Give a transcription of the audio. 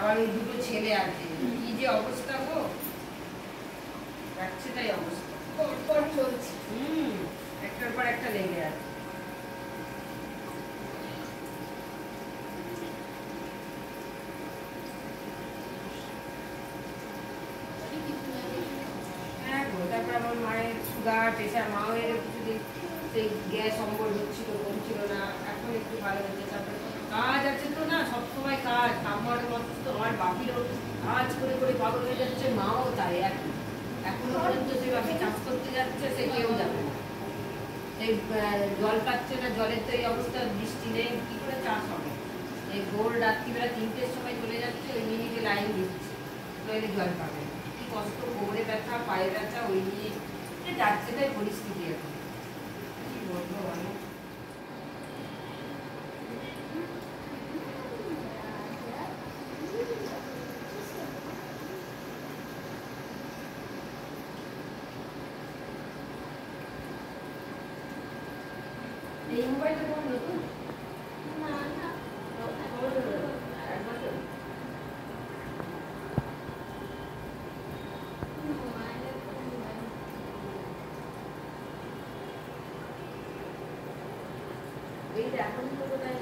আবার ওই দুটো ছেলে আছে, কি যে অবস্থা গো, যাচ্ছে তাই অবস্থা, পর চলছে। একটার পর একটা লেগে আছে। হ্যাঁ গো, তারপর আমার মায়ের সুগার প্রেশার, মাও এর কিছুদিন সেই গ্যাস অম্বল হচ্ছিল, কমছিল না, এখন একটু ভালো হচ্ছে। তারপরে কাজ আছে তো না, সবসময় কাজ, আমার মতো তো আমার বাপিরও কাজ করে করে পাগল হয়ে যাচ্ছে, মাও তাই। এখনো পর্যন্ত সে বাপি চাষ করতে যাচ্ছে, সে কেউ যাবে না, এই জল পাচ্ছে না, জলের তো এই অবস্থা, বৃষ্টি নেই, কি করে চাষ হবে? এই ভোর রাত্রিবেলা 3টের সময় চলে যাচ্ছে, ওই মিনিটে লাইন দিচ্ছে, নইলে জল পাবে। কি কষ্ট, কোমরে ব্যথা, পায়ে ব্যথা, ওই নিয়ে যাচ্ছে তাই পরিস্থিতি এখন, কি বলবো বলো। এই মোবাইলটা তোমার নতুন? এখন তো কোথায়